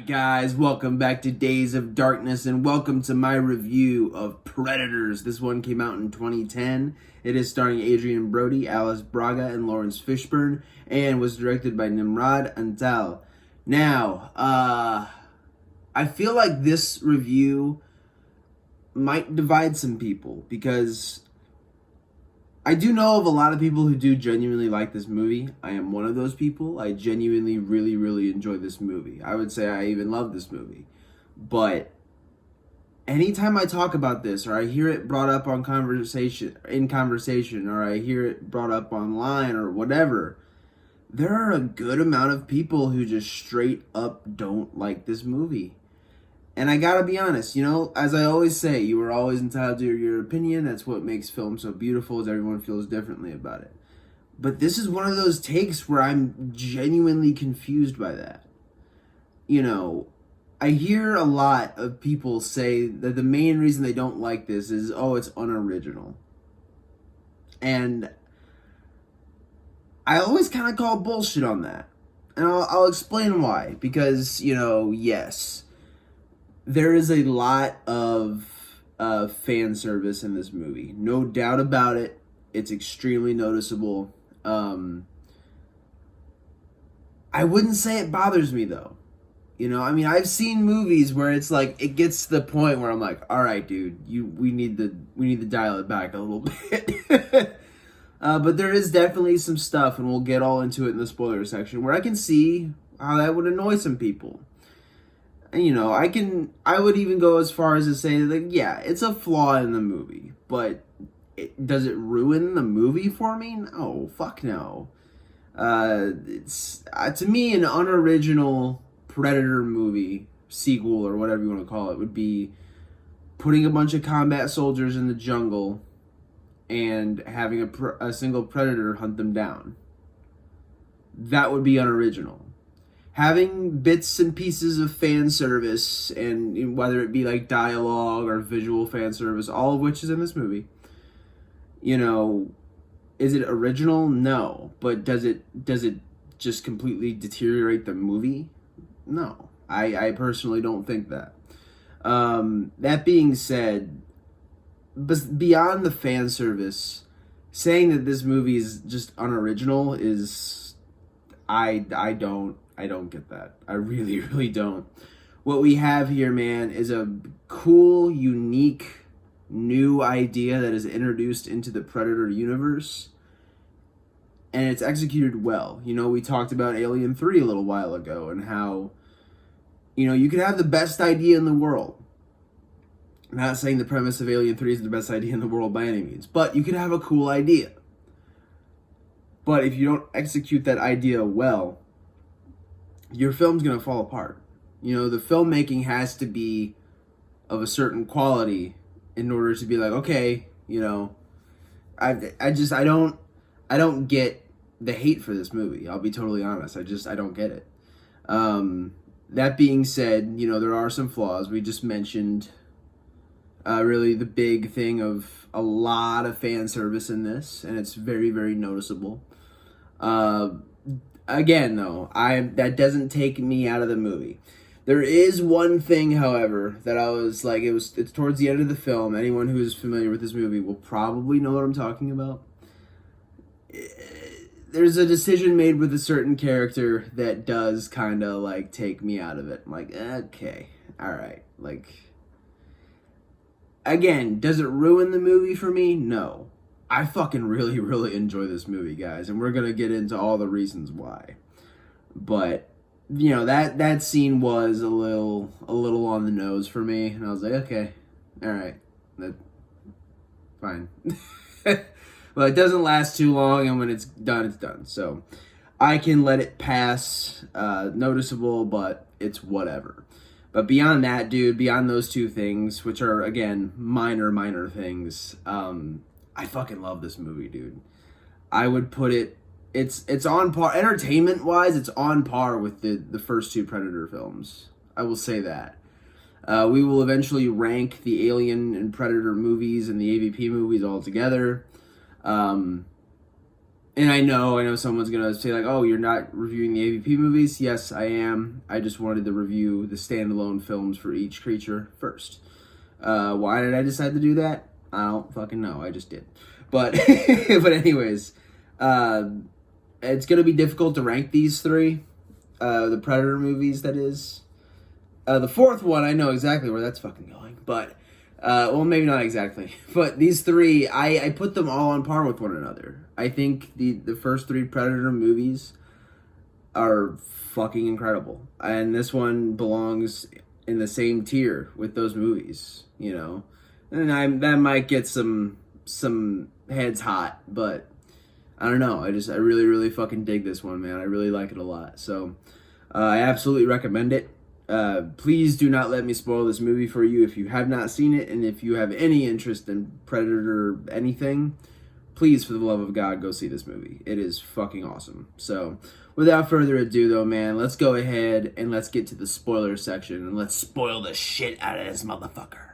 guys, welcome back to Days of Darkness and welcome to my review of Predators. This one came out in 2010. It is starring Adrian Brody, Alice Braga, and Lawrence Fishburne, and was directed by Nimrod Antal. Now, I feel like this review might divide some people because I do know of a lot of people who do genuinely like this movie. I am one of those people. I genuinely really enjoy this movie. I would say I even love this movie. But anytime I talk about this, or I hear it brought up on conversation, or I hear it brought up online or whatever, there are a good amount of people who just straight up don't like this movie. And I gotta be honest, as I always say, you are always entitled to your opinion. That's what makes film so beautiful, is everyone feels differently about it. But this is one of those takes where I'm genuinely confused by that. I hear a lot of people say that the main reason they don't like this is, it's unoriginal. And I always kind of call bullshit on that. And I'll explain why. Because, yes, there is a lot of fan service in this movie. No doubt about it. It's extremely noticeable. I wouldn't say it bothers me, though. I've seen movies where it's like, it gets to the point where I'm like, all right, dude, we need to dial it back a little bit. But there is definitely some stuff, and we'll get all into it in the spoiler section, where I can see how that would annoy some people. And, I would even go as far as to say that, yeah, it's a flaw in the movie, but does it ruin the movie for me? No, fuck no. It's, to me, an unoriginal Predator movie, sequel, or whatever you want to call it, would be putting a bunch of combat soldiers in the jungle and having a single Predator hunt them down. That would be unoriginal. Having bits and pieces of fan service, and whether it be like dialogue or visual fan service, all of which is in this movie, is it original? No. But does it just completely deteriorate the movie? No. I personally don't think that. That being said, beyond the fan service, saying that this movie is just unoriginal is, I don't get that. I really don't. What we have here, man, is a cool, unique, new idea that is introduced into the Predator universe, and it's executed well. We talked about Alien 3 a little while ago, and how, you could have the best idea in the world. I'm not saying the premise of Alien 3 is the best idea in the world by any means, but you could have a cool idea. But if you don't execute that idea well, your film's going to fall apart. The filmmaking has to be of a certain quality in order to be like, okay, I don't get the hate for this movie. I'll be totally honest. I don't get it. That being said, there are some flaws. We just mentioned really the big thing of a lot of fan service in this, and it's very noticeable. Again, though, that doesn't take me out of the movie. There is one thing, however, that I was like, it's towards the end of the film. Anyone who is familiar with this movie will probably know what I'm talking about. There's a decision made with a certain character that does kind of like take me out of it. I'm like, okay, all right. Like, again, does it ruin the movie for me? No. I fucking really enjoy this movie, guys, and we're gonna get into all the reasons why. But that scene was a little on the nose for me, and I was like, okay, all right, fine. Well, it doesn't last too long, and when it's done, it's done. So I can let it pass, noticeable, but it's whatever. But beyond that, dude, beyond those two things, which are again minor things, I fucking love this movie, dude. I would put it's on par, entertainment-wise, it's on par with the first two Predator films. I will say that. We will eventually rank the Alien and Predator movies and the AVP movies all together. And And I know someone's gonna say like, "Oh, you're not reviewing the AVP movies." Yes, I am. I just wanted to review the standalone films for each creature first. Why did I decide to do that? I don't fucking know. I just did. But but anyways, it's gonna be difficult to rank these three, the Predator movies. That is, the fourth one. I know exactly where that's fucking going, but. Well, maybe not exactly, but these three, I put them all on par with one another. I think the first three Predator movies are fucking incredible, and this one belongs in the same tier with those movies, you know. And that might get some heads hot, but I don't know. I really really fucking dig this one, man. I really like it a lot. So I absolutely recommend it. Please do not let me spoil this movie for you if you have not seen it, and if you have any interest in Predator anything, please, for the love of God, go see this movie. It is fucking awesome. So, without further ado, though, man, let's go ahead and let's get to the spoiler section, and let's spoil the shit out of this motherfucker.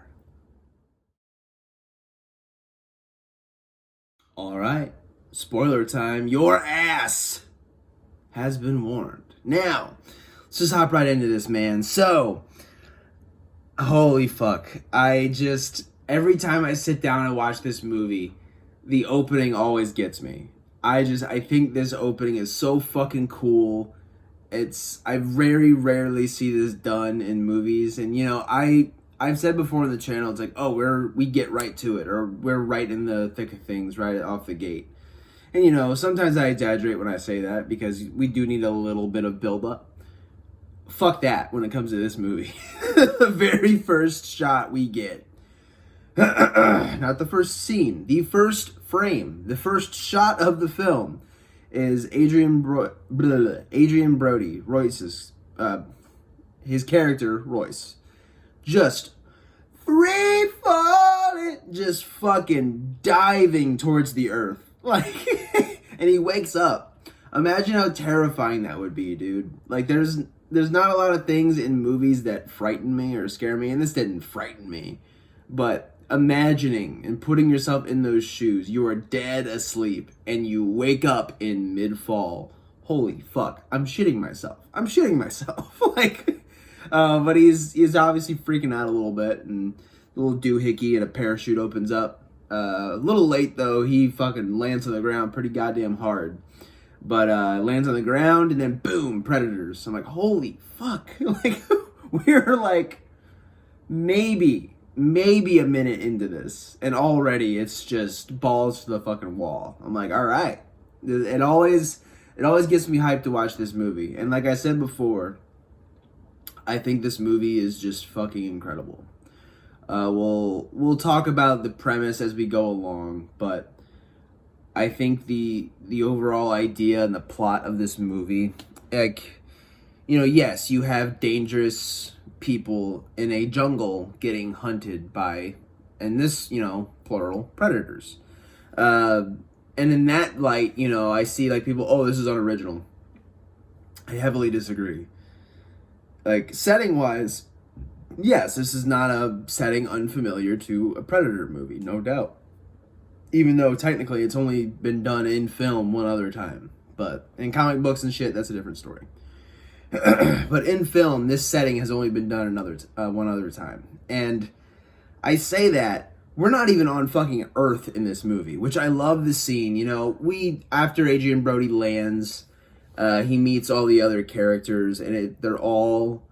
Alright, spoiler time. Your ass has been warned. Now, let's just hop right into this, man. So, holy fuck. Every time I sit down and watch this movie, the opening always gets me. I think this opening is so fucking cool. I very rarely see this done in movies. And, you know, I've said before on the channel, it's like, oh, we get right to it, or we're right in the thick of things right off the gate. And, you know, sometimes I exaggerate when I say that, because we do need a little bit of build-up. Fuck that when it comes to this movie. The very first shot we get, not the first scene, the first frame, the first shot of the film is Adrian Brody, Royce's, his character, Royce, just free falling, just fucking diving towards the earth. Like, and he wakes up. Imagine how terrifying that would be, dude. Like, there's not a lot of things in movies that frighten me or scare me, and this didn't frighten me. But imagining and putting yourself in those shoes, you are dead asleep, and you wake up in mid-fall. Holy fuck, I'm shitting myself. Like, but he's obviously freaking out a little bit, and a little doohickey, and a parachute opens up. A little late, though. He fucking lands on the ground pretty goddamn hard. But lands on the ground, and then boom, predators. I'm like, holy fuck. Like, we're like maybe a minute into this, and already it's just balls to the fucking wall. I'm like, all right. It always gets me hyped to watch this movie. And like I said before, I think this movie is just fucking incredible. We'll talk about the premise as we go along, but I think the overall idea and the plot of this movie, like, you know, yes, you have dangerous people in a jungle getting hunted by, and this, you know, plural, predators. And in that light, you know, I see, like, people, oh, this is unoriginal. I heavily disagree. Like, setting-wise, yes, this is not a setting unfamiliar to a Predator movie, no doubt. Even though technically it's only been done in film one other time. But in comic books and shit, that's a different story. But in film, this setting has only been done one other time. And I say that, we're not even on fucking Earth in this movie, which I love the scene. You know, after Adrian Brody lands, he meets all the other characters, and they're all,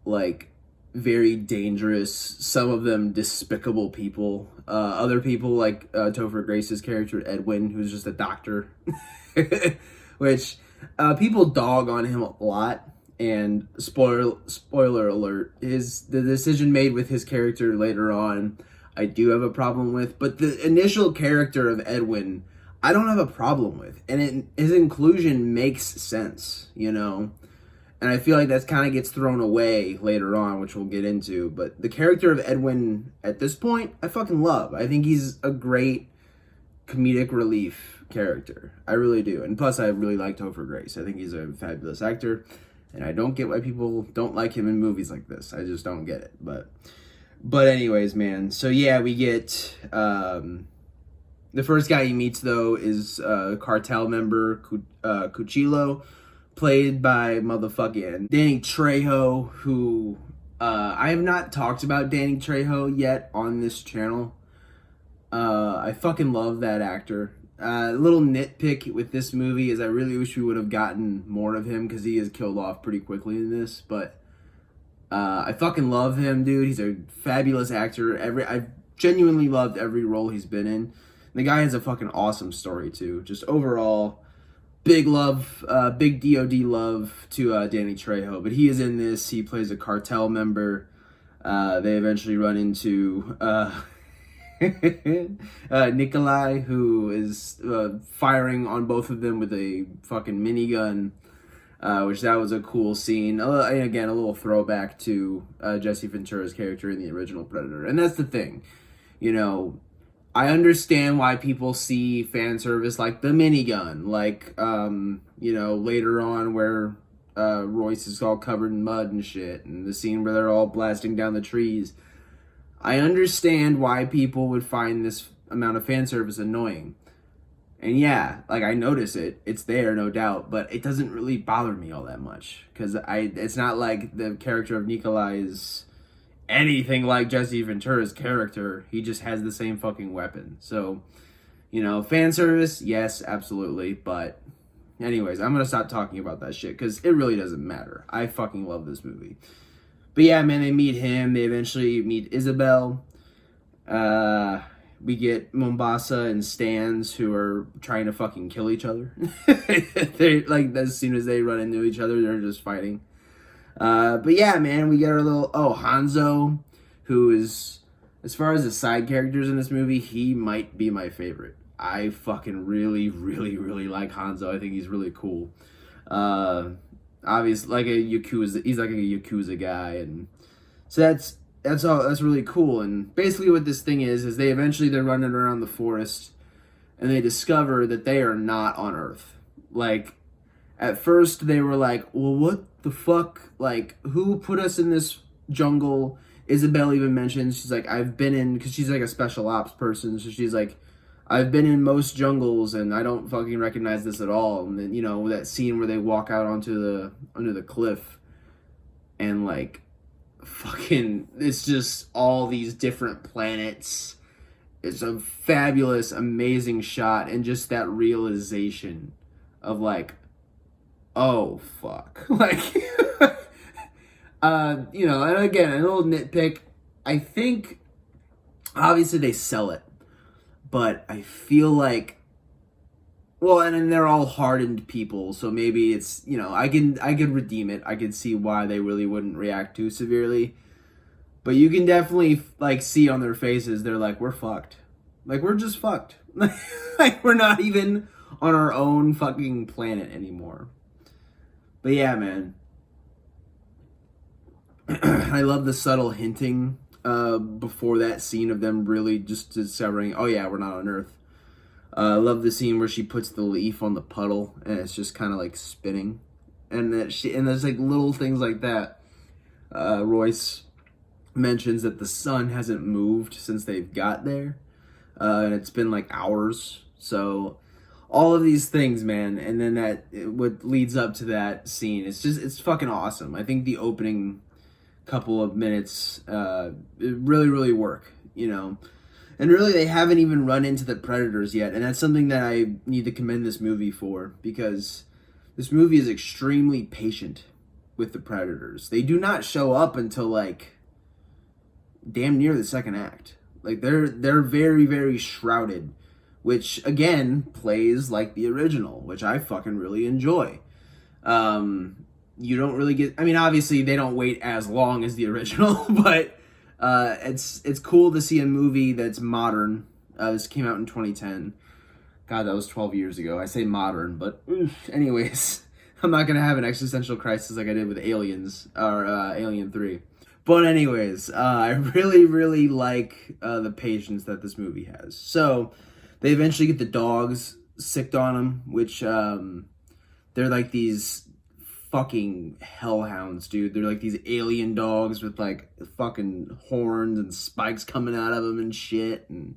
like, very dangerous, some of them despicable people. Other people, like Topher Grace's character, Edwin, who's just a doctor, which people dog on him a lot. And spoiler alert, the decision made with his character later on, I do have a problem with. But the initial character of Edwin, I don't have a problem with. And his inclusion makes sense, you know? And I feel like that kind of gets thrown away later on, which we'll get into. But the character of Edwin, at this point, I fucking love. I think he's a great comedic relief character. I really do. And plus, I really like Topher Grace. I think he's a fabulous actor. And I don't get why people don't like him in movies like this. I just don't get it. But anyways, man. So yeah, we get The first guy he meets, though, is cartel member Cuchillo, played by motherfucking Danny Trejo, who I have not talked about Danny Trejo yet on this channel. I fucking love that actor. A little nitpick with this movie is I really wish we would have gotten more of him because he is killed off pretty quickly in this. But I fucking love him, dude. He's a fabulous actor. I've genuinely loved every role he's been in. The guy has a fucking awesome story too. Just overall, big love, big DOD love to Danny Trejo. But he is in this. He plays a cartel member. They eventually run into Nikolai, who is firing on both of them with a fucking minigun, which that was a cool scene. And again, a little throwback to Jesse Ventura's character in the original Predator. And that's the thing, you know, I understand why people see fan service like the minigun, like, you know, later on where Royce is all covered in mud and shit, and the scene where they're all blasting down the trees. I understand why people would find this amount of fan service annoying. And yeah, like, I notice it. It's there, no doubt, but it doesn't really bother me all that much. Because it's not like the character of Nikolai is anything like Jesse Ventura's character. He just has the same fucking weapon. So, you know, fan service, yes, absolutely. But anyways, I'm going to stop talking about that shit because it really doesn't matter. I fucking love this movie. But yeah, man, they meet him. They eventually meet Isabel. We get Mombasa and Stans, who are trying to fucking kill each other. They like, as soon as they run into each other, they're just fighting. But yeah, man, we get our little Hanzo, who is, as far as the side characters in this movie, he might be my favorite. I fucking really, really, really like Hanzo. I think he's really cool. Obviously, like a Yakuza, he's like a Yakuza guy, and so that's really cool. And basically what this thing is they're running around the forest, and they discover that they are not on Earth. Like, at first they were like, well, what the fuck? Like, who put us in this jungle? Isabel even mentions, she's like, I've been in, because she's like a special ops person, so she's like, I've been in most jungles and I don't fucking recognize this at all. And then, you know, that scene where they walk out under the cliff, and like, fucking, it's just all these different planets. It's a fabulous, amazing shot, and just that realization of like, oh fuck. Like, you know, and again, a little nitpick. I think obviously they sell it, but I feel like, well, and then they're all hardened people, so maybe it's, you know, I can redeem it. I can see why they really wouldn't react too severely. But you can definitely, like, see on their faces, they're like, we're fucked. Like, we're just fucked. Like, we're not even on our own fucking planet anymore. But yeah, man. I love the subtle hinting before that scene of them really just discovering, oh yeah, we're not on Earth. I love the scene where she puts the leaf on the puddle and it's just kind of like spinning, and there's like little things like that. Royce mentions that the sun hasn't moved since they've got there, and it's been like hours. So all of these things, man, and then what leads up to that scene, it's fucking awesome. I think the opening couple of minutes it really work, you know. And really, they haven't even run into the Predators yet, and that's something that I need to commend this movie for, because this movie is extremely patient with the Predators. They do not show up until, like, damn near the second act. Like, they're very, very shrouded, which, again, plays like the original, which I fucking really enjoy. You don't really get, I mean, obviously, they don't wait as long as the original, but it's cool to see a movie that's modern. This came out in 2010. God, that was 12 years ago. I say modern, but anyways, I'm not gonna have an existential crisis like I did with Aliens or Alien 3. But anyways, I really like the patience that this movie has. So they eventually get the dogs sicked on them, which they're like these fucking hellhounds, dude. They're like these alien dogs with like fucking horns and spikes coming out of them and shit, and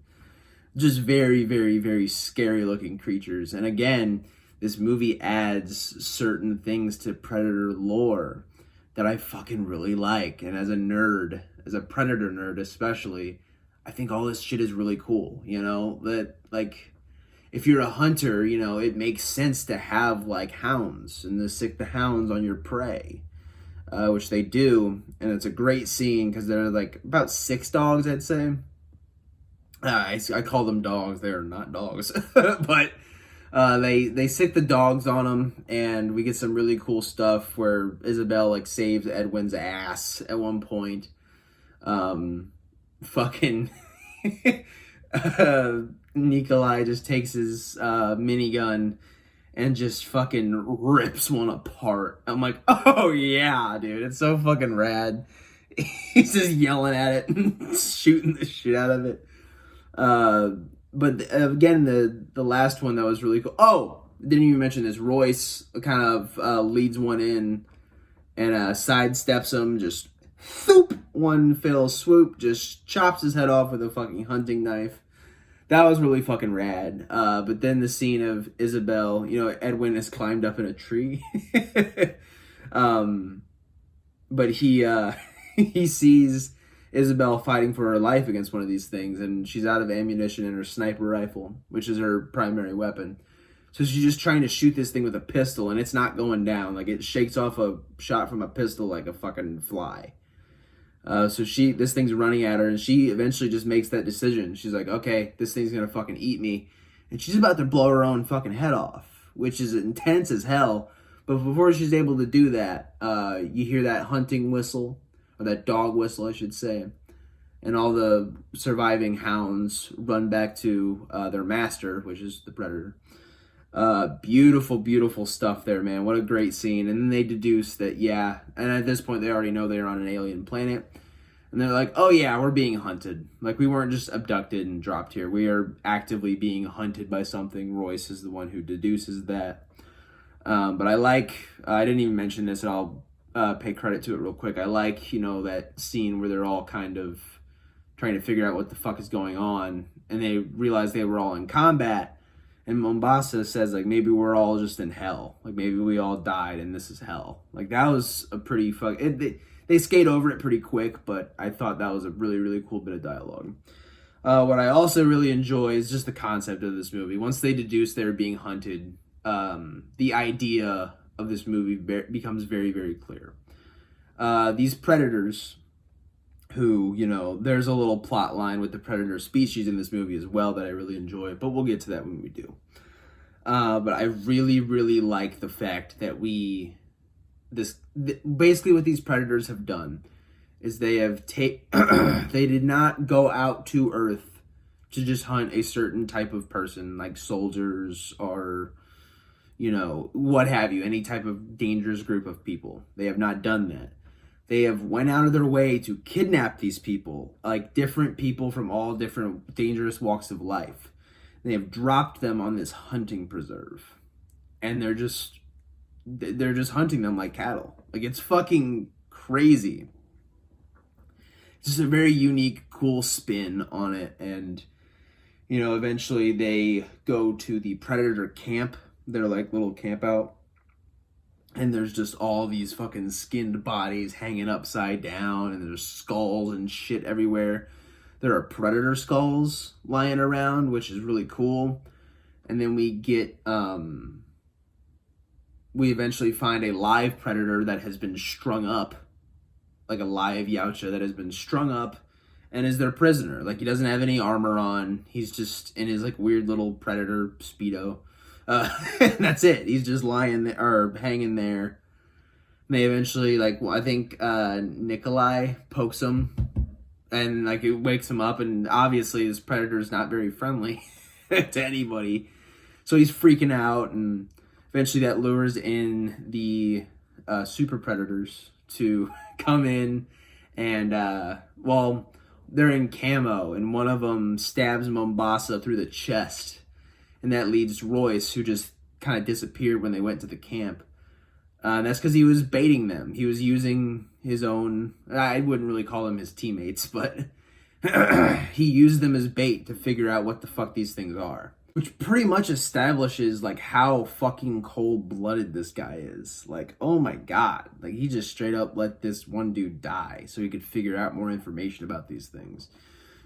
Just very, very, very scary looking creatures. And again, this movie adds certain things to Predator lore that I fucking really like. And as a nerd, as a Predator nerd especially, I think all this shit is really cool. You know, that like if you're a hunter, you know, it makes sense to have like hounds and to sick the hounds on your prey, which they do. And it's a great scene because they're like about 6 dogs, I'd say. I call them dogs. They are not dogs, but they sick the dogs on them, and we get some really cool stuff where Isabel like saves Edwin's ass at one point. Fucking Nikolai just takes his minigun and just fucking rips one apart. I'm like, oh yeah, dude, it's so fucking rad. He's just yelling at it and shooting the shit out of it. But again, the last one that was really cool. Oh, didn't even mention this. Royce kind of leads one in and sidesteps him. Just swoop, one fell swoop, just chops his head off with a fucking hunting knife. That was really fucking rad. But then the scene of Isabel, you know, Edwin has climbed up in a tree. But he sees Isabel fighting for her life against one of these things, and she's out of ammunition in her sniper rifle, which is her primary weapon. So she's just trying to shoot this thing with a pistol, and it's not going down. Like, it shakes off a shot from a pistol like a fucking fly. So this thing's running at her, and she eventually just makes that decision. She's like, okay, this thing's gonna fucking eat me. And she's about to blow her own fucking head off, which is intense as hell. But before she's able to do that, you hear that hunting whistle, or that dog whistle, I should say. And all the surviving hounds run back to their master, which is the Predator. Beautiful, beautiful stuff there, man. What a great scene. And then they deduce that, yeah, and at this point they already know they're on an alien planet. And they're like, oh yeah, we're being hunted. Like, we weren't just abducted and dropped here. We are actively being hunted by something. Royce is the one who deduces that. But I didn't even mention this, and I'll pay credit to it real quick. I like, you know, that scene where they're all kind of trying to figure out what the fuck is going on, and they realize they were all in combat, and Mombasa says, like, maybe we're all just in hell. Like, maybe we all died and this is hell. Like, that was a pretty they skate over it pretty quick, but I thought that was a really, really cool bit of dialogue. What I also really enjoy is just the concept of this movie. Once they deduce they're being hunted, the idea of this movie becomes very, very clear. These predators, who, you know, there's a little plot line with the predator species in this movie as well that I really enjoy, but we'll get to that when we do. But I really, really like the fact that basically what these predators have done is they have they did not go out to Earth to just hunt a certain type of person, like soldiers or, you know, what have you, any type of dangerous group of people. They have not done that. They have went out of their way to kidnap these people, like different people from all different dangerous walks of life. They have dropped them on this hunting preserve, and they're just hunting them like cattle. Like, it's fucking crazy. It's just a very unique, cool spin on it. And, you know, eventually they go to the predator camp. They're like little camp out. And there's just all these fucking skinned bodies hanging upside down, and there's skulls and shit everywhere. There are predator skulls lying around, which is really cool. And then we eventually find a live predator that has been strung up, like a live Yautja that has been strung up and is their prisoner. Like, he doesn't have any armor on. He's just in his like weird little predator Speedo. That's it. He's just lying there, or hanging there. And they eventually, like, I think Nikolai pokes him, and like it wakes him up, and obviously this predator is not very friendly to anybody. So he's freaking out, and eventually that lures in the super predators to come in, and they're in camo, and one of them stabs Mombasa through the chest. And that leads Royce, who just kind of disappeared when they went to the camp. And that's because he was baiting them. He was using his own, I wouldn't really call them his teammates, but he used them as bait to figure out what the fuck these things are. Which pretty much establishes like how fucking cold-blooded this guy is. Like, oh my god. Like, he just straight up let this one dude die so he could figure out more information about these things.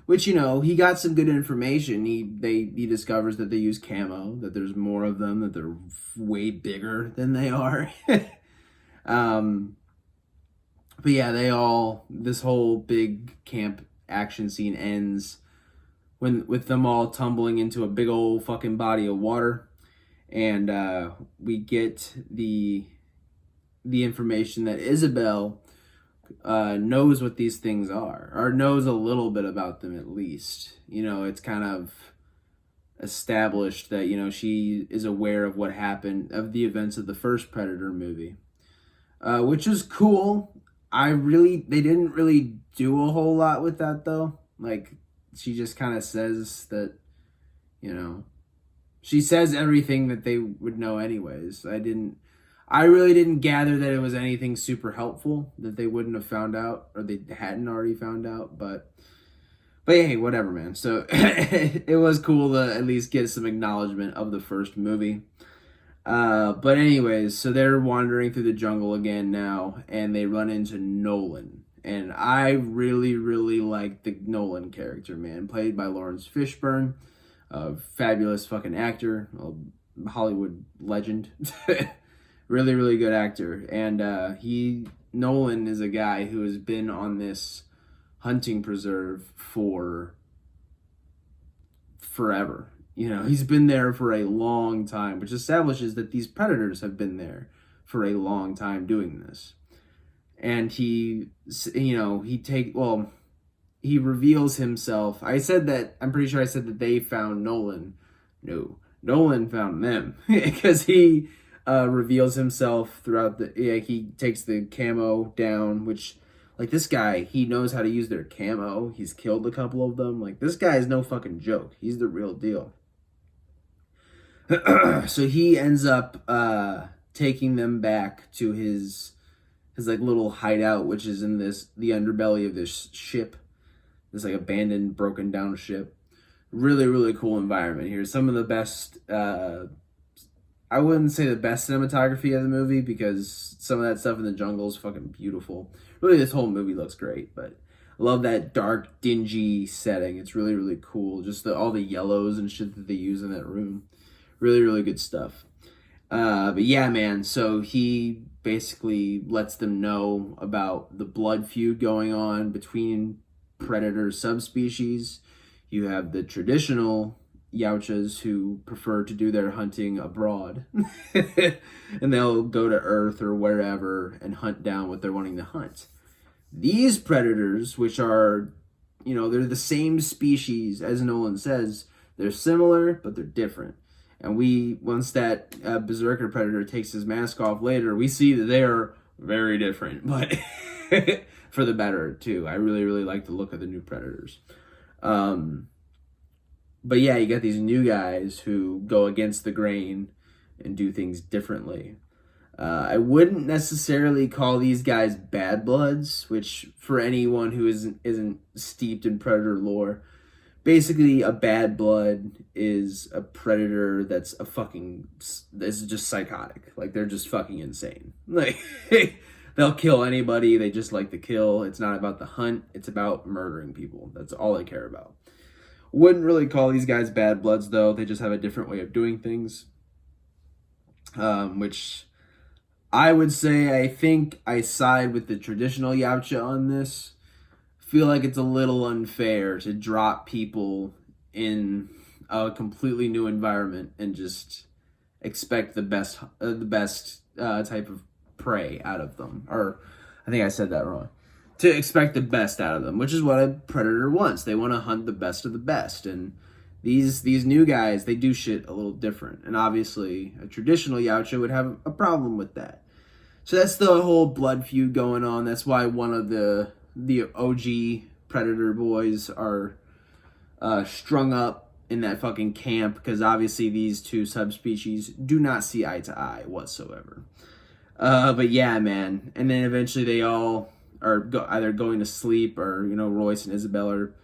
Which, you know, he got some good information. He discovers that they use camo, that there's more of them, that they're way bigger than they are. But yeah, this whole big camp action scene ends with them all tumbling into a big old fucking body of water, and we get the information that Isabel knows what these things are, or knows a little bit about them at least. You know, it's kind of established that, you know, she is aware of what happened, of the events of the first Predator movie, which is cool. They didn't really do a whole lot with that though. Like, she just kind of says that, you know, she says everything that they would know anyways. I really didn't gather that it was anything super helpful that they wouldn't have found out, or they hadn't already found out, but hey, whatever, man. So it was cool to at least get some acknowledgement of the first movie. But anyways, so they're wandering through the jungle again now, and they run into Nolan. And I really, really like the Nolan character, man. Played by Lawrence Fishburne. A fabulous fucking actor. A Hollywood legend. Really, really good actor. And Nolan is a guy who has been on this hunting preserve for forever. You know, he's been there for a long time, which establishes that these predators have been there for a long time doing this. And he reveals himself. I'm pretty sure I said that they found Nolan. No, Nolan found them because he reveals himself throughout he takes the camo down, which, like, this guy, he knows how to use their camo. He's killed a couple of them. Like, this guy is no fucking joke. He's the real deal. So he ends up taking them back to his like little hideout, which is in the underbelly of this ship, this like abandoned, broken down ship. Really, really cool environment here. Some of the best, I wouldn't say the best cinematography of the movie, because some of that stuff in the jungle is fucking beautiful. Really, this whole movie looks great, but I love that dark, dingy setting. It's really, really cool. Just all the yellows and shit that they use in that room. Really, really good stuff. But yeah, man, so he basically lets them know about the blood feud going on between predator subspecies. You have the traditional Yautjas who prefer to do their hunting abroad. And they'll go to Earth or wherever and hunt down what they're wanting to hunt. These predators, which are, you know, they're the same species, as Nolan says, they're similar, but they're different. And once that Berserker Predator takes his mask off later, we see that they are very different, but for the better, too. I really, really like the look of the new Predators. But yeah, you got these new guys who go against the grain and do things differently. I wouldn't necessarily call these guys bad bloods, which for anyone who isn't steeped in Predator lore, basically a bad blood is a predator that's just psychotic. Like, they're just fucking insane. Like, they'll kill anybody. They just like to kill. It's not about the hunt. It's about murdering people. That's all they care about. Wouldn't really call these guys bad bloods, though. They just have a different way of doing things. Which I would say, I think I side with the traditional Yautja on this. Feel like it's a little unfair to drop people in a completely new environment and just expect the best type of prey out of them. Or I think I said that wrong. To expect the best out of them, which is what a predator wants. They want to hunt the best of the best. And these new guys, they do shit a little different. And obviously, a traditional Yautja would have a problem with that. So that's the whole blood feud going on. That's why one of the OG Predator boys are strung up in that fucking camp, because obviously these two subspecies do not see eye to eye whatsoever. But yeah, man. And then eventually they all are either going to sleep, or, you know, Royce and Isabel are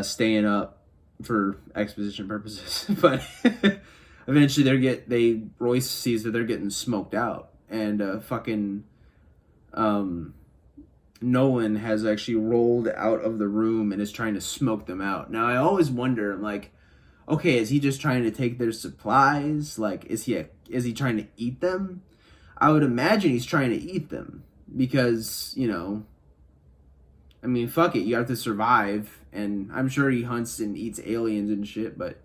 staying up for exposition purposes. But eventually Royce sees that they're getting smoked out, and fucking Nolan has actually rolled out of the room and is trying to smoke them out. Now I always wonder, like, okay, is he just trying to take their supplies? Like, is he trying to eat them? I would imagine he's trying to eat them because, I mean, fuck it, you have to survive, and I'm sure he hunts and eats aliens and shit, but,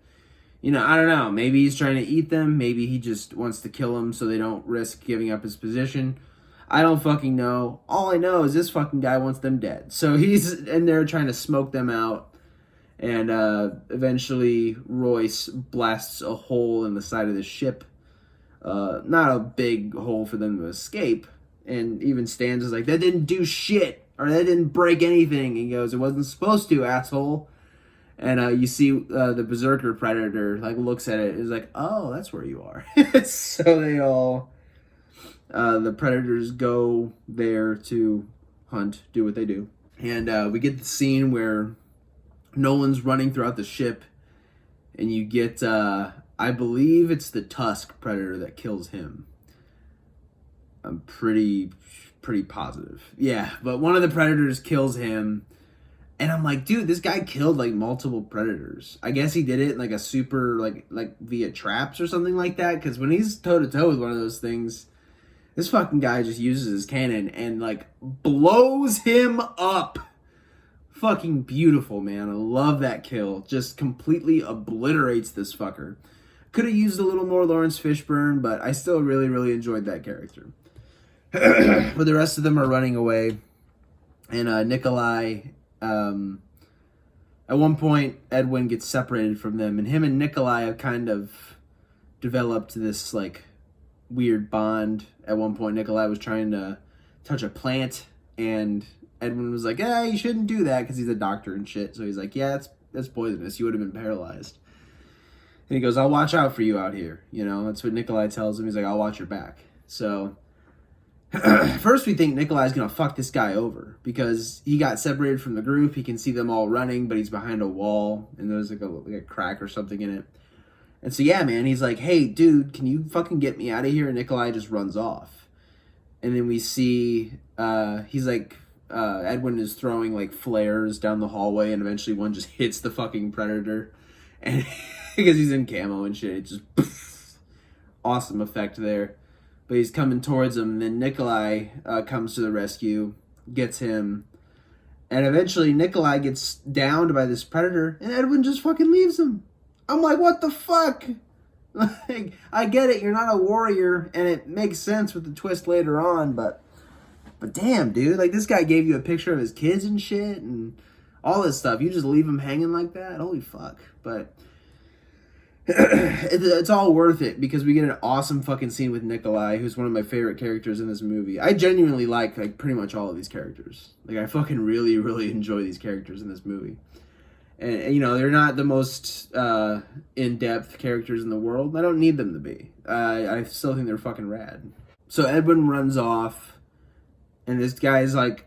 I don't know, maybe he's trying to eat them, maybe he just wants to kill them so they don't risk giving up his position. I don't fucking know. All I know is this fucking guy wants them dead. So he's in there trying to smoke them out, and eventually Royce blasts a hole in the side of the ship. Not a big hole for them to escape, and even Stans is like, that didn't do shit, or that didn't break anything. He goes, it wasn't supposed to, asshole. And you see the Berserker Predator, like, looks at it, is like, oh, that's where you are. So they all, the Predators go there to hunt, do what they do. And we get the scene where Nolan's running throughout the ship, and you get, I believe it's the Tusk Predator that kills him. I'm pretty positive. Yeah, but one of the Predators kills him, and I'm like, dude, this guy killed, like, multiple Predators. I guess he did it in, like, a super, like via traps or something like that, because when he's toe-to-toe with one of those things, this fucking guy just uses his cannon and, like, blows him up. Fucking beautiful, man. I love that kill. Just completely obliterates this fucker. Could have used a little more Lawrence Fishburne, but I still really, really enjoyed that character. But the rest of them are running away. And Nikolai, at one point, Edwin gets separated from them. And him and Nikolai have kind of developed this, like, weird bond. At one point, Nikolai was trying to touch a plant, and Edwin was like, yeah, you shouldn't do that, because he's a doctor and shit. So he's like, yeah, that's poisonous. You would have been paralyzed. And he goes, I'll watch out for you out here. That's what Nikolai tells him. He's like, I'll watch your back. So first we think Nikolai's going to fuck this guy over because he got separated from the group. He can see them all running, but he's behind a wall, and there's like a crack or something in it. And so, yeah, man, he's like, hey, dude, can you fucking get me out of here? And Nikolai just runs off. And then we see, he's like, Edwin is throwing, like, flares down the hallway, and eventually one just hits the fucking Predator. And because he's in camo and shit, it just poof, awesome effect there. But he's coming towards him, and then Nikolai comes to the rescue, gets him, and eventually Nikolai gets downed by this Predator, and Edwin just fucking leaves him. I'm like, what the fuck? Like, I get it, you're not a warrior, and it makes sense with the twist later on, but damn, dude, like, this guy gave you a picture of his kids and shit, and all this stuff. You just leave him hanging like that? Holy fuck. But it's all worth it because we get an awesome fucking scene with Nikolai, who's one of my favorite characters in this movie. I genuinely like pretty much all of these characters. Like, I fucking really, really enjoy these characters in this movie. And they're not the most in-depth characters in the world. I don't need them to be. I still think they're fucking rad. So Edwin runs off, and this guy's like,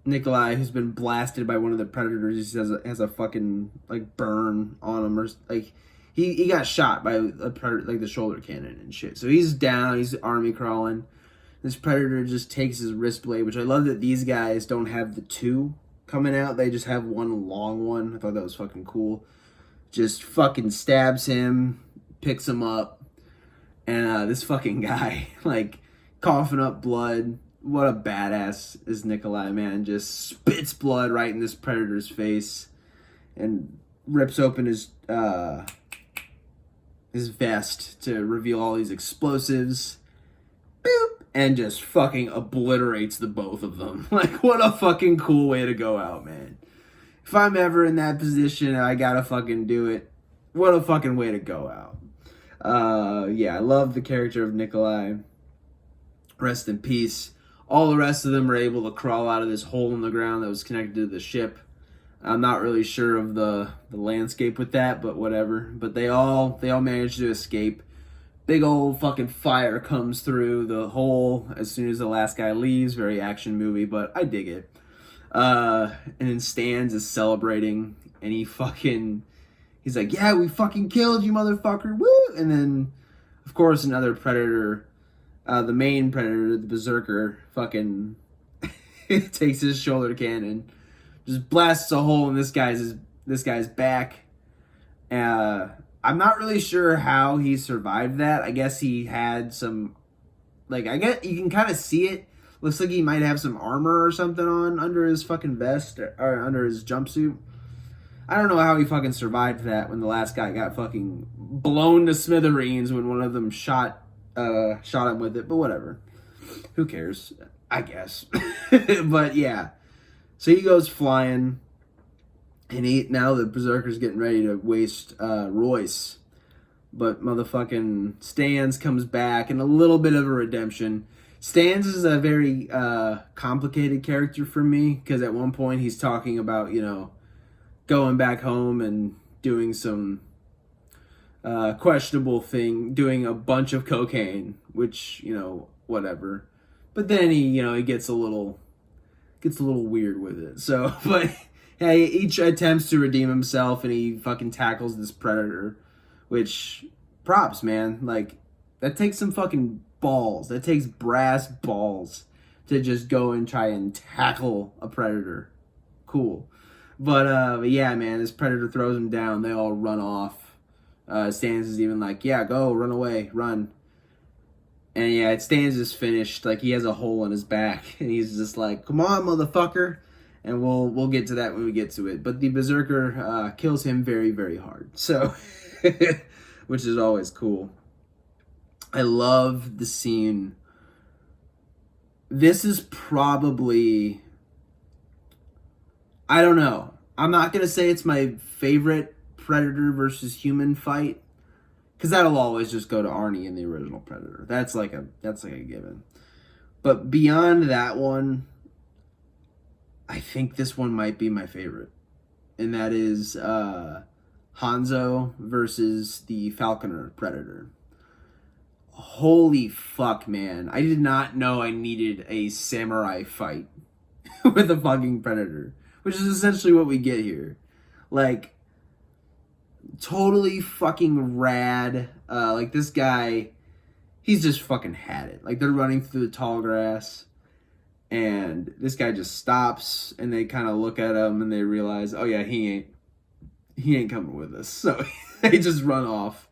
Nikolai, who's been blasted by one of the Predators, has a fucking, like, burn on him, or, like, he got shot by a Predator, like, the shoulder cannon and shit. So he's down, he's army crawling. This Predator just takes his wrist blade, which I love that these guys don't have the two coming out. They just have one long one. I thought that was fucking cool. Just fucking stabs him, picks him up, and this fucking guy, like, coughing up blood. What a badass is Nikolai, man. Just spits blood right in this Predator's face and rips open his vest to reveal all these explosives. Boop! And just fucking obliterates the both of them. Like, what a fucking cool way to go out, man. If I'm ever in that position, I gotta fucking do it. What a fucking way to go out. Yeah, I love the character of Nikolai. Rest in peace. All the rest of them are able to crawl out of this hole in the ground that was connected to the ship. I'm not really sure of the landscape with that, but whatever. But they all managed to escape. Big old fucking fire comes through the hole as soon as the last guy leaves. Very action movie, but I dig it. And then Stans is celebrating, and he's like, yeah, we fucking killed you, motherfucker, woo! And then, of course, another predator, the main predator, the berserker, fucking takes his shoulder cannon, just blasts a hole in this guy's back. I'm not really sure how he survived that. I guess he had some, like, I guess you can kind of see it. Looks like he might have some armor or something on under his fucking vest or under his jumpsuit. I don't know how he fucking survived that when the last guy got fucking blown to smithereens when one of them shot him with it, but whatever. Who cares? I guess. But yeah. So he goes flying, and now the Berserker's getting ready to waste Royce. But motherfucking Stans comes back, and a little bit of a redemption. Stans is a very complicated character for me, because at one point he's talking about, going back home and doing some questionable thing, doing a bunch of cocaine, which, whatever. But then he gets a little weird with it. So, but hey, each attempts to redeem himself, and he fucking tackles this predator, which, props, man. Like, that takes some fucking balls. That takes brass balls to just go and try and tackle a predator. Cool. But yeah, man, this predator throws him down. They all run off. Stans is even like, yeah, go, run away, run. And yeah, Stans is finished. Like, he has a hole in his back, and he's just like, come on, motherfucker. And we'll get to that when we get to it. But the Berserker kills him very, very hard. So, which is always cool. I love the scene. This is probably, I don't know. I'm not going to say it's my favorite Predator versus human fight, because that'll always just go to Arnie in the original Predator. That's like a given. But beyond that one, I think this one might be my favorite. And that is Hanzo versus the Falconer Predator. Holy fuck, man. I did not know I needed a samurai fight with a fucking predator, which is essentially what we get here. Like, totally fucking rad. Like, this guy, he's just fucking had it. Like, they're running through the tall grass, and this guy just stops, and they kind of look at him, and they realize, oh yeah, he ain't coming with us. So they just run off.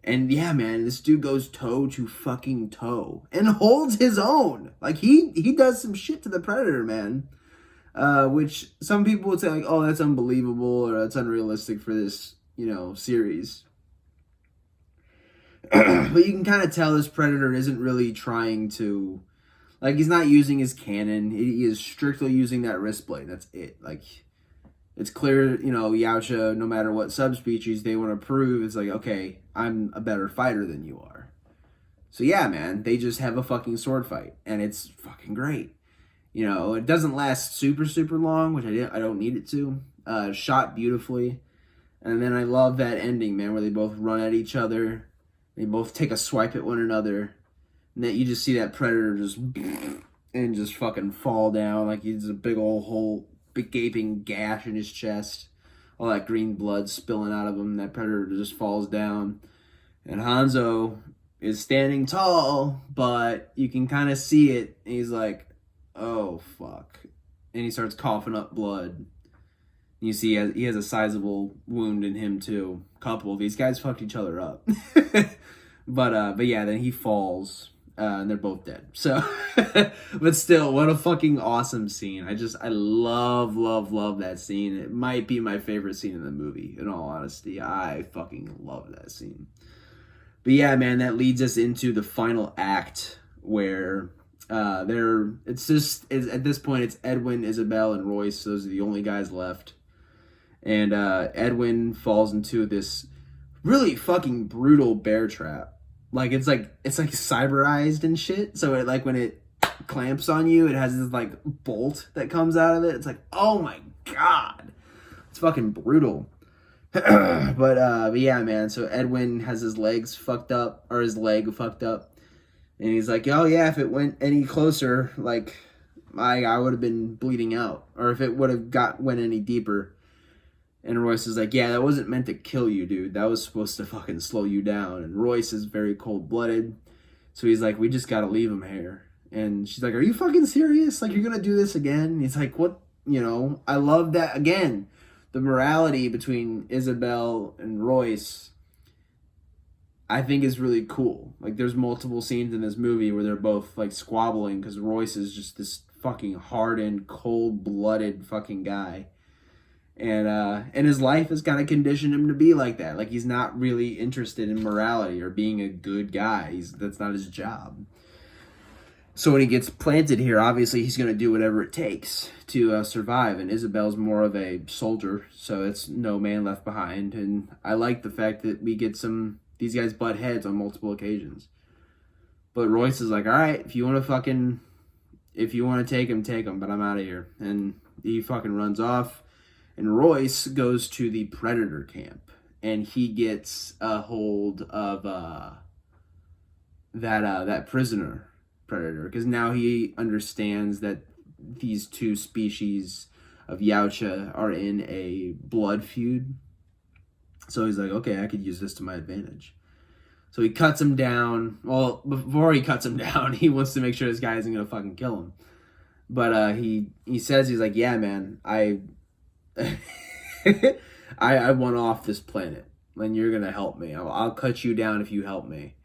And yeah, man, this dude goes toe to fucking toe and holds his own. Like, he does some shit to the predator, man. Which some people would say, like, oh, that's unbelievable, or that's unrealistic for this, series. But you can kind of tell this predator isn't really trying to, like, he's not using his cannon. He is strictly using that wrist blade. That's it. Like, it's clear, Yautja, no matter what subspecies they want to prove, it's like, okay, I'm a better fighter than you are. So yeah, man, they just have a fucking sword fight, and it's fucking great. It doesn't last super, super long, which I don't need it to. Shot beautifully. And then I love that ending, man, where they both run at each other. They both take a swipe at one another. And then you just see that predator just fucking fall down. Like, he's a big old hole, big gaping gash in his chest. All that green blood spilling out of him. That predator just falls down. And Hanzo is standing tall, but you can kind of see it. And he's like, oh, fuck. And he starts coughing up blood. You see he has a sizable wound in him, too. Couple. These guys fucked each other up. But yeah, then he falls. And they're both dead. So, but still, what a fucking awesome scene. I love, love, love that scene. It might be my favorite scene in the movie, in all honesty. I fucking love that scene. But yeah, man, that leads us into the final act, where at this point, it's Edwin, Isabel, and Royce. Those are the only guys left. And Edwin falls into this really fucking brutal bear trap. Like, it's like cyberized and shit. So it, like, when it clamps on you, it has this like bolt that comes out of it. It's like, oh my god, it's fucking brutal. But yeah, man. So Edwin has his leg fucked up, and he's like, oh yeah, if it went any closer, like, I would have been bleeding out. Or if it would have went any deeper. And Royce is like, yeah, that wasn't meant to kill you, dude. That was supposed to fucking slow you down. And Royce is very cold-blooded. So he's like, we just gotta leave him here. And she's like, are you fucking serious? Like, you're gonna do this again? And he's like, what? You know, I love that. Again, the morality between Isabel and Royce, I think, is really cool. Like, there's multiple scenes in this movie where they're both, like, squabbling because Royce is just this fucking hardened, cold-blooded fucking guy. And his life has kind of conditioned him to be like that. Like, he's not really interested in morality or being a good guy. That's not his job. So when he gets planted here, obviously he's going to do whatever it takes to survive. And Isabel's more of a soldier, so it's no man left behind. And I like the fact that we get these guys butt heads on multiple occasions. But Royce is like, all right, if you want to take him, but I'm out of here. And he fucking runs off. And Royce goes to the Predator camp, and he gets a hold of that prisoner Predator, because now he understands that these two species of Yautja are in a blood feud. So he's like, okay, I could use this to my advantage. So he cuts him down. Well, before he cuts him down, he wants to make sure this guy isn't gonna fucking kill him. But he says, he's like, yeah, man, I want off this planet, and you're gonna help me. I'll cut you down if you help me.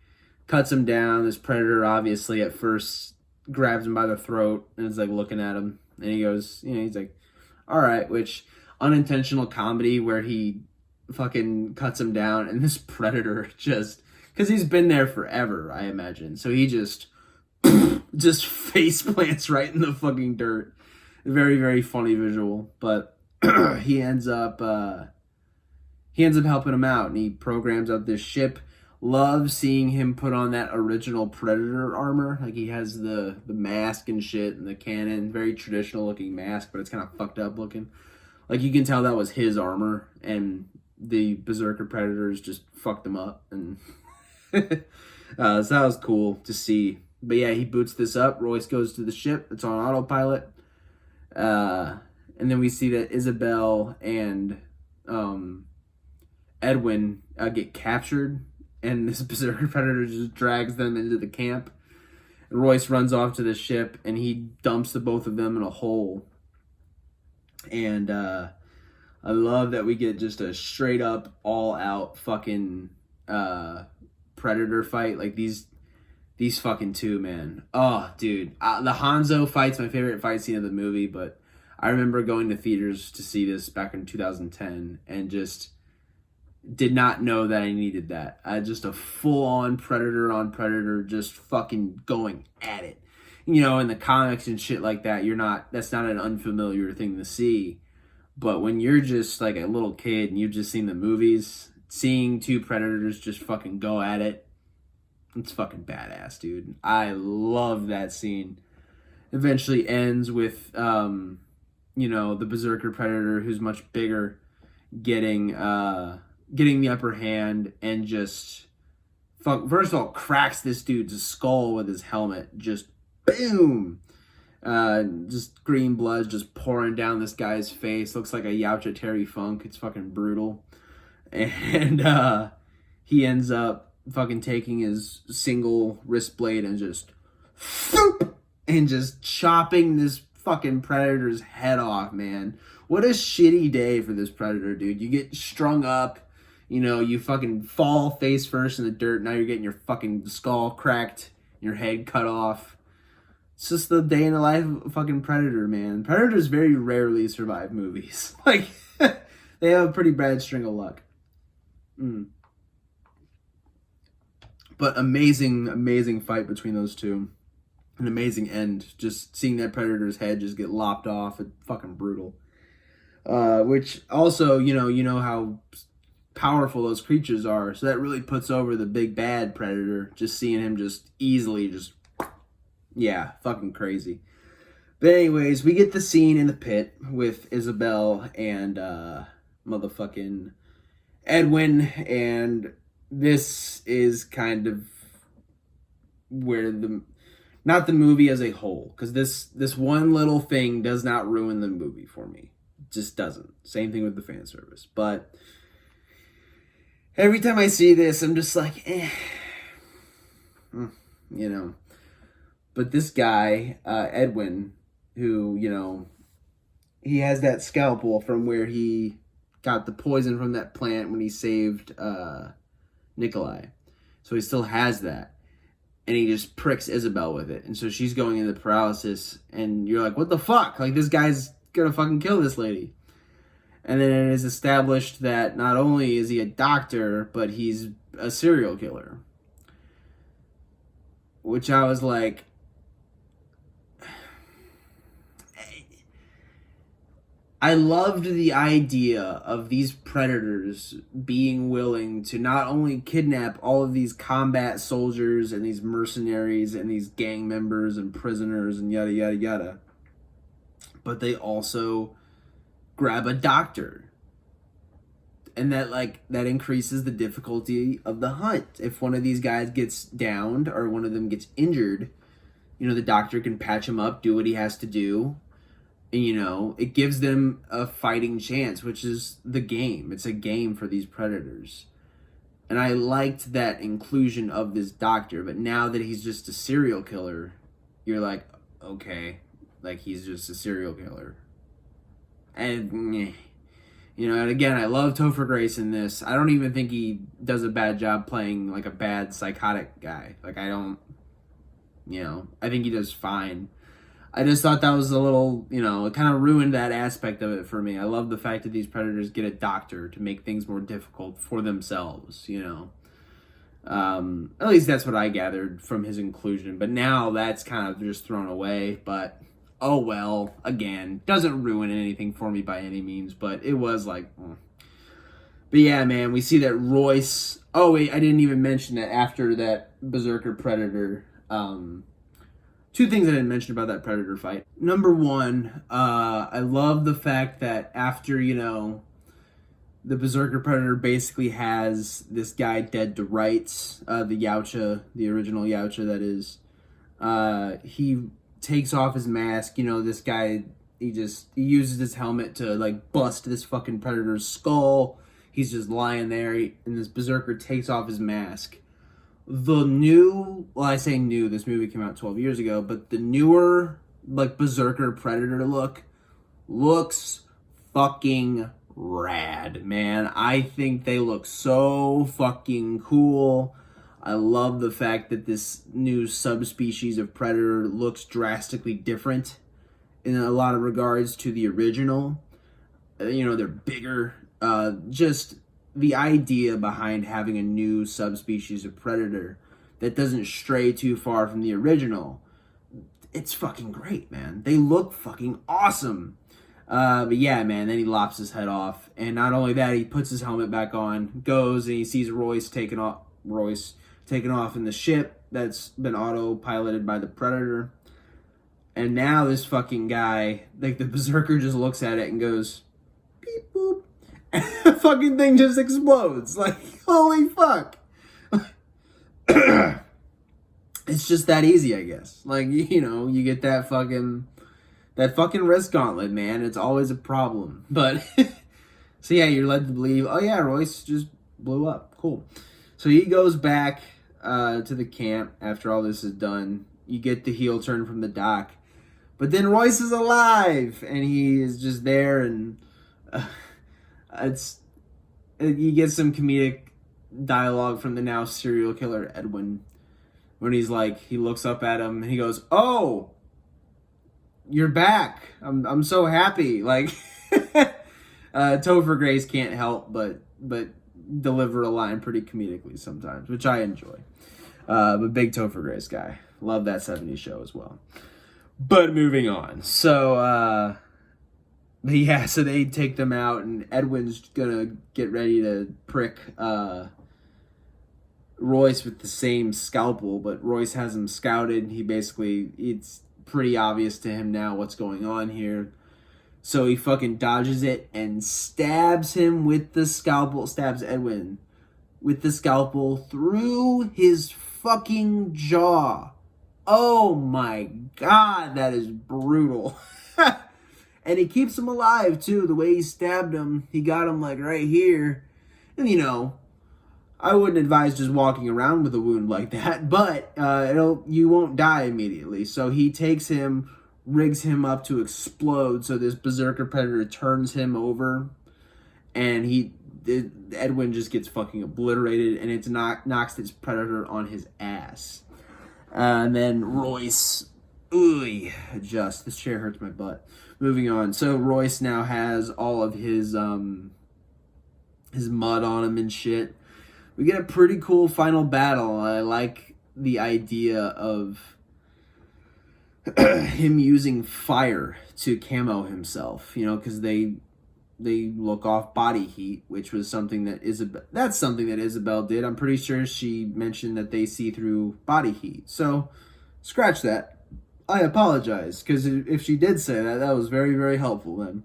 Cuts him down. This Predator obviously at first grabs him by the throat and is like looking at him, and he goes, he's like, all right, which unintentional comedy where he fucking cuts him down, and this Predator just, because he's been there forever, I imagine, so he just face plants right in the fucking dirt. Very, very funny visual, but he ends up helping him out, and he programs out this ship. Love seeing him put on that original Predator armor. Like, he has the mask and shit and the cannon. Very traditional looking mask, but it's kind of fucked up looking. Like, you can tell that was his armor, and the Berserker Predators just fucked him up. And so that was cool to see. But yeah, he boots this up. Royce goes to the ship. It's on autopilot. And then we see that Isabel and Edwin get captured, and this Berserker Predator just drags them into the camp. And Royce runs off to the ship, and he dumps the both of them in a hole. And I love that we get just a straight up, all out fucking Predator fight. Like, these fucking two, man. Oh, dude. The Hanzo fight's my favorite fight scene of the movie, but I remember going to theaters to see this back in 2010 and just did not know that I needed that. Just a full-on Predator on Predator, just fucking going at it. In the comics and shit like that, that's not an unfamiliar thing to see. But when you're just like a little kid and you've just seen the movies, seeing two Predators just fucking go at it, it's fucking badass, dude. I love that scene. Eventually ends with, the Berserker Predator, who's much bigger, getting the upper hand and just, first of all, cracks this dude's skull with his helmet. Just boom! Just green blood just pouring down this guy's face. Looks like a Yautja Terry Funk. It's fucking brutal. And he ends up fucking taking his single wrist blade and just chopping this fucking Predator's head off, man. What a shitty day for this Predator, dude. You get strung up, you fucking fall face first in the dirt. Now you're getting your fucking skull cracked, your head cut off. It's just the day in the life of a fucking Predator, man. Predators very rarely survive movies. Like, they have a pretty bad string of luck. But amazing fight between those two. An amazing end. Just seeing that Predator's head just get lopped off. It's fucking brutal. Which also, you know how powerful those creatures are. So that really puts over the big bad Predator. Just seeing him just easily fucking crazy. But anyways, we get the scene in the pit with Isabel and motherfucking Edwin, and this is kind of where Not the movie as a whole, because this one little thing does not ruin the movie for me. It just doesn't. Same thing with the fan service. But every time I see this, I'm just like, you know. But this guy, Edwin, who, you know, he has that scalpel from where he got the poison from that plant when he saved Nikolai. So he still has that. And he just pricks Isabel with it. And so she's going into paralysis. And you're like, what the fuck? Like, this guy's gonna fucking kill this lady. And then it is established that not only is he a doctor, but he's a serial killer. Which I was like, I loved the idea of these predators being willing to not only kidnap all of these combat soldiers and these mercenaries and these gang members and prisoners and yada, yada, yada, but they also grab a doctor. And that increases the difficulty of the hunt. If one of these guys gets downed or one of them gets injured, you know, the doctor can patch him up, do what he has to do. And, you know, it gives them a fighting chance, which is the game. It's a game for these predators. And I liked that inclusion of this doctor. But now that he's just a serial killer, you're like, okay, like he's just a serial killer. And, you know, and again, I love Topher Grace in this. I don't even think he does a bad job playing like a bad psychotic guy. Like, I don't, you know, I think he does fine. I just thought that was a little, you know, it kind of ruined that aspect of it for me. I love the fact that these predators get a doctor to make things more difficult for themselves, you know. At least that's what I gathered from his inclusion. But now that's kind of just thrown away. But, oh well, again, doesn't ruin anything for me by any means. But it was like, But yeah, man, we see that Royce... Oh, wait, I didn't even mention that after that Berserker Predator... Two things I didn't mention about that Predator fight. Number one, I love the fact that after, you know, the Berserker Predator basically has this guy dead to rights, the Yautja, the original Yautja that is, he takes off his mask, you know, this guy, he uses his helmet to, like, bust this fucking Predator's skull. He's just lying there, and this Berserker takes off his mask. The new, well, I say new, this movie came out 12 years ago, but the newer, like, Berserker Predator looks fucking rad, man. I think they look so fucking cool. I love the fact that this new subspecies of Predator looks drastically different in a lot of regards to the original. You know, they're bigger, just... The idea behind having a new subspecies of predator that doesn't stray too far from the original, it's fucking great, man. They look fucking awesome. But yeah, man, then he lops his head off. And not only that, he puts his helmet back on, goes, and he sees Royce taken off in the ship that's been autopiloted by the Predator. And now this fucking guy, like the Berserker just looks at it and goes, beep boop. And the fucking thing just explodes. Like, holy fuck. It's just that easy, I guess. Like, you know, you get that fucking wrist gauntlet, man. It's always a problem. But, so yeah, you're led to believe, oh yeah, Royce just blew up. Cool. So he goes back to the camp after all this is done. You get the heel turn from the doc. But then Royce is alive, and he is just there, and... you get some comedic dialogue from the now serial killer Edwin when he's like, he looks up at him and he goes, "Oh, you're back. I'm so happy." Like, Topher Grace can't help but deliver a line pretty comedically sometimes, which I enjoy. But big Topher Grace guy. Love that 70s show as well. But moving on. So, but yeah, so they take them out, and Edwin's gonna get ready to prick Royce with the same scalpel, but Royce has him scouted. It's pretty obvious to him now what's going on here. So he fucking dodges it and stabs him with the scalpel, stabs Edwin with the scalpel through his fucking jaw. Oh my god, that is brutal. And he keeps him alive too. The way he stabbed him, he got him like right here. And you know, I wouldn't advise just walking around with a wound like that, but you won't die immediately. So he takes him, rigs him up to explode. So this berserker predator turns him over, and Edwin just gets fucking obliterated, and it's knocks this predator on his ass. And then Royce, this chair hurts my butt. Moving on. So Royce now has all of his mud on him and shit. We get a pretty cool final battle. I like the idea of him using fire to camo himself, you know, because they look off body heat, which was something that Isabel did. I'm pretty sure she mentioned that they see through body heat. So, scratch that. I apologize, because if she did say that, that was very, very helpful then.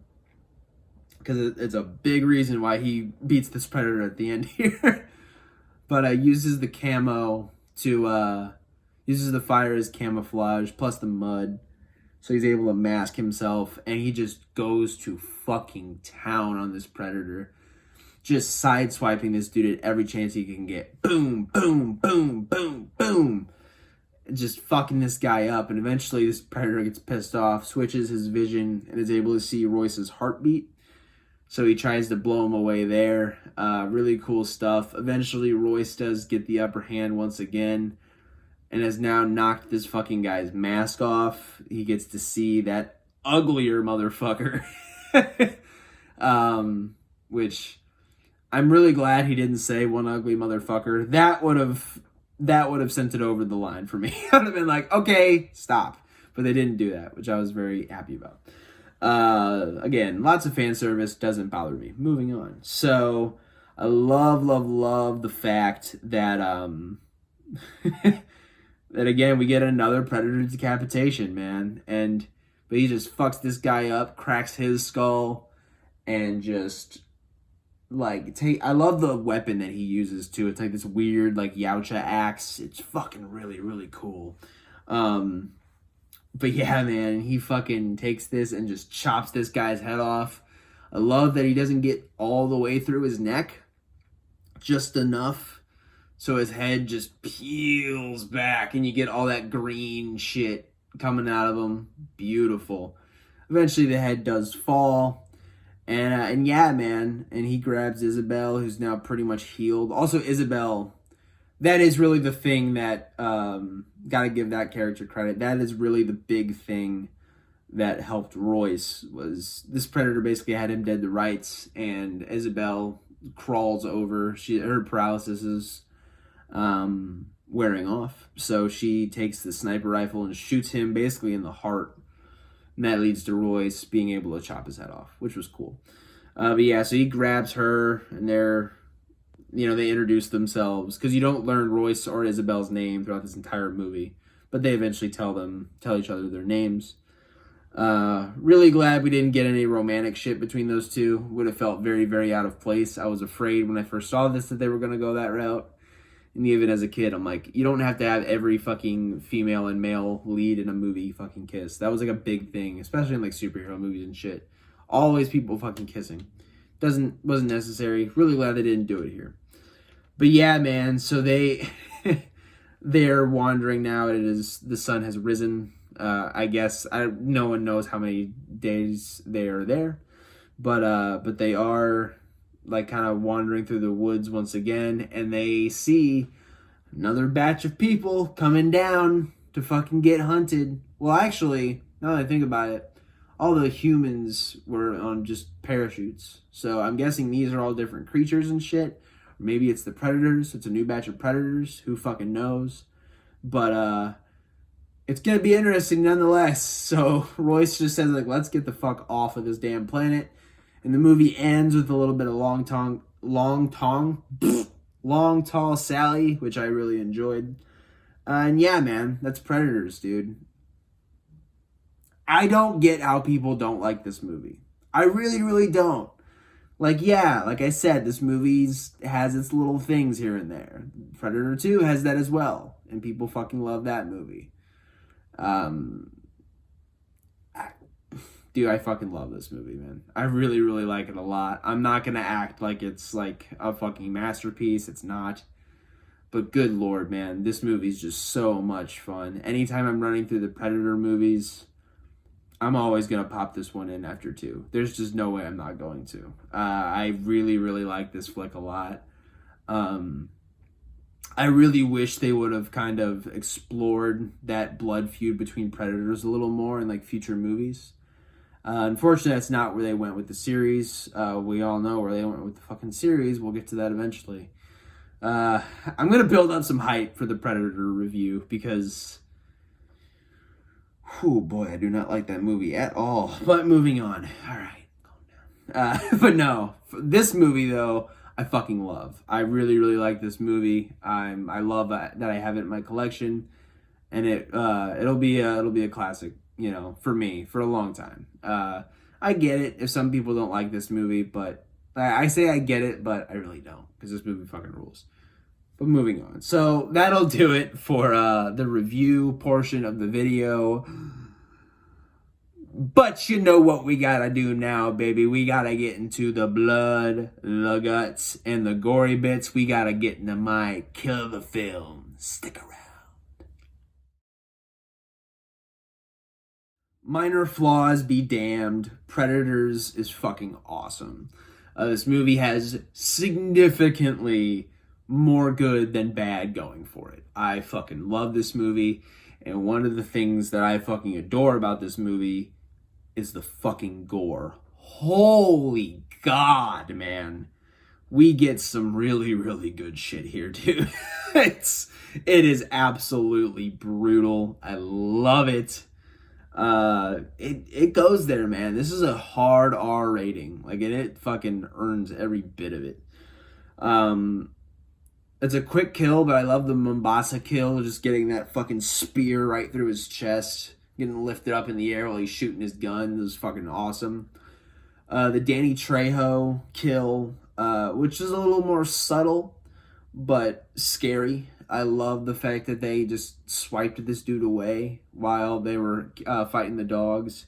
Because it's a big reason why he beats this predator at the end here. But uses the camo to, uses the fire as camouflage, plus the mud. So he's able to mask himself, and he just goes to fucking town on this predator. Just sideswiping this dude at every chance he can get. Boom, boom, boom, boom, boom. Just fucking this guy up, and eventually this predator gets pissed off, switches his vision, and is able to see Royce's heartbeat. So he tries to blow him away there. Really cool stuff. Eventually Royce does get the upper hand once again, and has now knocked this fucking guy's mask off. He gets to see that uglier motherfucker. Which I'm really glad he didn't say one ugly motherfucker. That would have sent it over the line for me. I would have been like, okay, stop. But they didn't do that, which I was very happy about. Again, lots of fan service, doesn't bother me. Moving on. So I love the fact that that again we get another predator decapitation, man. But he just fucks this guy up, cracks his skull, and just I love the weapon that he uses too. It's like this weird like Yautja axe. It's fucking really, really cool. But yeah, man, he fucking takes this and just chops this guy's head off. I love that he doesn't get all the way through his neck, just enough so his head just peels back and you get all that green shit coming out of him. Beautiful. Eventually the head does fall. And yeah, man, and he grabs Isabel, who's now pretty much healed. Also, Isabel, that is really the thing that, gotta give that character credit. That is really the big thing that helped Royce, was this predator basically had him dead to rights, and Isabel crawls over. Her paralysis is wearing off. So she takes the sniper rifle and shoots him basically in the heart. And that leads to Royce being able to chop his head off, which was cool. But yeah, so he grabs her, and they introduce themselves, because you don't learn Royce or Isabel's name throughout this entire movie, but they eventually tell each other their names. Really glad we didn't get any romantic shit between those two. Would have felt very, very out of place. I was afraid when I first saw this that they were going to go that route. And even as a kid, I'm like, you don't have to have every fucking female and male lead in a movie fucking kiss. That was like a big thing, especially in like superhero movies and shit. Always people fucking kissing. Wasn't necessary. Really glad they didn't do it here. But yeah, man, so they're wandering now. The sun has risen. I guess no one knows how many days they are there, but they are like kind of wandering through the woods once again, and they see another batch of people coming down to fucking get hunted. Well, actually, now that I think about it, all the humans were on just parachutes. So I'm guessing these are all different creatures and shit. Maybe it's the predators. It's a new batch of predators. Who fucking knows? But it's going to be interesting nonetheless. So Royce just says, like, let's get the fuck off of this damn planet. And the movie ends with a little bit of long tall Sally, which I really enjoyed. And yeah, man, that's Predators, dude. I don't get how people don't like this movie. I really, really don't. Like, yeah, like I said, this movie has its little things here and there. Predator 2 has that as well. And people fucking love that movie. Dude, I fucking love this movie, man. I really, really like it a lot. I'm not gonna act like it's like a fucking masterpiece. It's not. But good lord, man, this movie's just so much fun. Anytime I'm running through the Predator movies, I'm always going to pop this one in after 2. There's just no way I'm not going to. I really, really like this flick a lot. I really wish they would have kind of explored that blood feud between Predators a little more in like future movies. Unfortunately, that's not where they went with the series. We all know where they went with the fucking series. We'll get to that eventually. I'm going to build up some hype for the Predator review because, oh boy, I do not like that movie at all. But moving on. All right, calm down. But no, this movie though, I fucking love. I really, really like this movie. I love that I have it in my collection, and it'll be a classic, you know, for me for a long time. I get it if some people don't like this movie, but I say I get it, but I really don't, because this movie fucking rules. But moving on. So that'll do it for the review portion of the video. But you know what we gotta do now, baby. We gotta get into the blood, the guts, and the gory bits. We gotta get into my Kill the Film. Stick around. Minor flaws be damned. Predators is fucking awesome. This movie has significantly more good than bad going for it. I fucking love this movie. And one of the things that I fucking adore about this movie is the fucking gore. Holy God, man. We get some really, really good shit here, dude. It is absolutely brutal. I love it. It goes there, man. This is a hard R rating. Like, it fucking earns every bit of it. It's a quick kill, but I love the Mombasa kill, just getting that fucking spear right through his chest, getting lifted up in the air while he's shooting his gun. It was fucking awesome. The Danny Trejo kill, which is a little more subtle, but scary. I love the fact that they just swiped this dude away while they were fighting the dogs.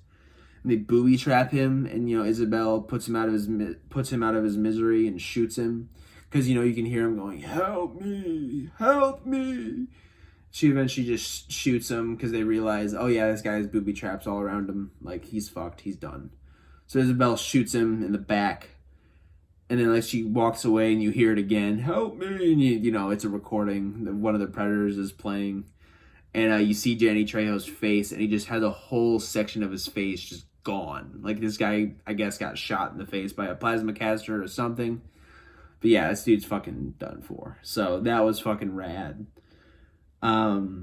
And they booby trap him, and, you know, Isabel puts him out of his misery and shoots him. Because, you know, you can hear him going, "Help me, help me." She eventually just shoots him because they realize, oh yeah, this guy has booby traps all around him. Like, he's fucked, he's done. So Isabel shoots him in the back. And then, like, she walks away and you hear it again, "Help me." And you know, it's a recording that one of the Predators is playing. And you see Danny Trejo's face, and he just has a whole section of his face just gone. Like, this guy, I guess, got shot in the face by a plasma caster or something. But yeah, this dude's fucking done for. So that was fucking rad. All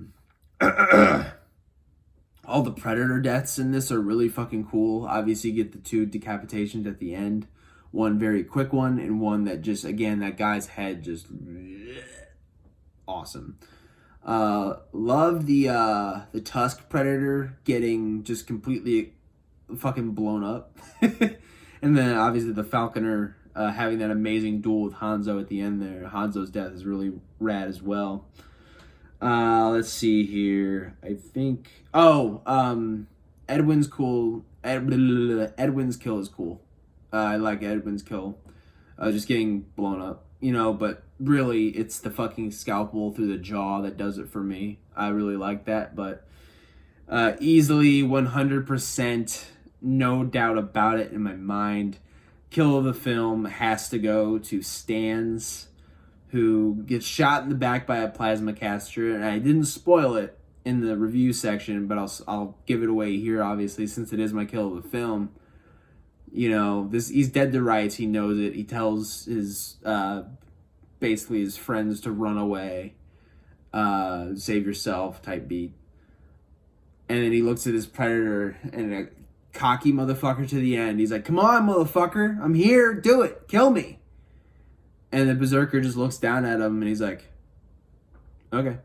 the Predator deaths in this are really fucking cool. Obviously, you get the 2 decapitations at the end. One very quick one, and one that just, again, that guy's head just awesome. Love the Tusk Predator getting just completely fucking blown up. And then obviously the Falconer having that amazing duel with Hanzo at the end there. Hanzo's death is really rad as well. Let's see here. I think... Edwin's cool. Edwin's kill is cool. I like Edwin's kill. Just getting blown up, you know, but really it's the fucking scalpel through the jaw that does it for me. I really like that, but easily 100%, no doubt about it in my mind, kill of the film has to go to Stans, who gets shot in the back by a plasma caster, and I didn't spoil it in the review section, but I'll give it away here, obviously, since it is my kill of the film. You know, he's dead to rights. He knows it. He tells his basically his friends to run away, save yourself type beat. And then he looks at his Predator, and a cocky motherfucker to the end. He's like, "Come on, motherfucker, I'm here. Do it. Kill me." And the Berserker just looks down at him, and he's like, "Okay."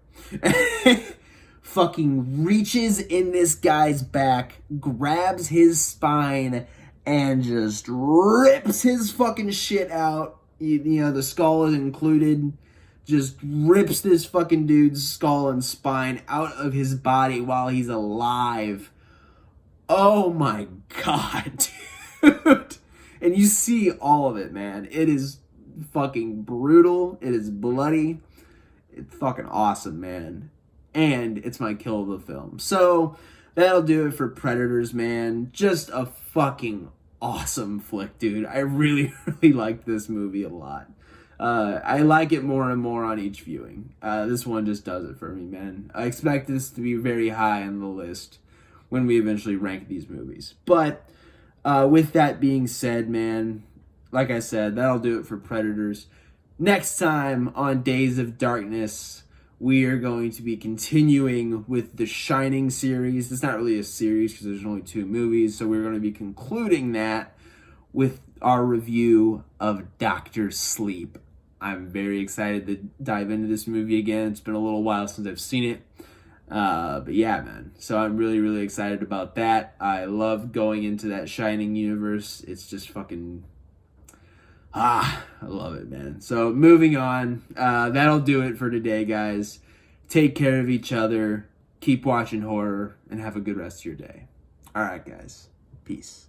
Fucking reaches in this guy's back, grabs his spine, and just rips his fucking shit out. You know, the skull is included. just rips this fucking dude's skull and spine out of his body while he's alive. Oh my god, dude. And you see all of it, man. It is fucking brutal. It is bloody. It's fucking awesome, man. And it's my kill of the film. So that'll do it for Predators, man. Just a fucking awesome flick, dude. I really, really liked this movie a lot. I like it more and more on each viewing. This one just does it for me, man. I expect this to be very high on the list when we eventually rank these movies. But with that being said, man, like I said, that'll do it for Predators. Next time on Days of Darkness, we are going to be continuing with the Shining series. It's not really a series because there's only 2 movies, so we're going to be concluding that with our review of Dr. Sleep. I'm very excited to dive into this movie again. It's been a little while since I've seen it. But yeah, man. So I'm really, really excited about that. I love going into that Shining universe. It's just fucking... I love it, man. So moving on. That'll do it for today, guys. Take care of each other. Keep watching horror. And have a good rest of your day. All right, guys. Peace.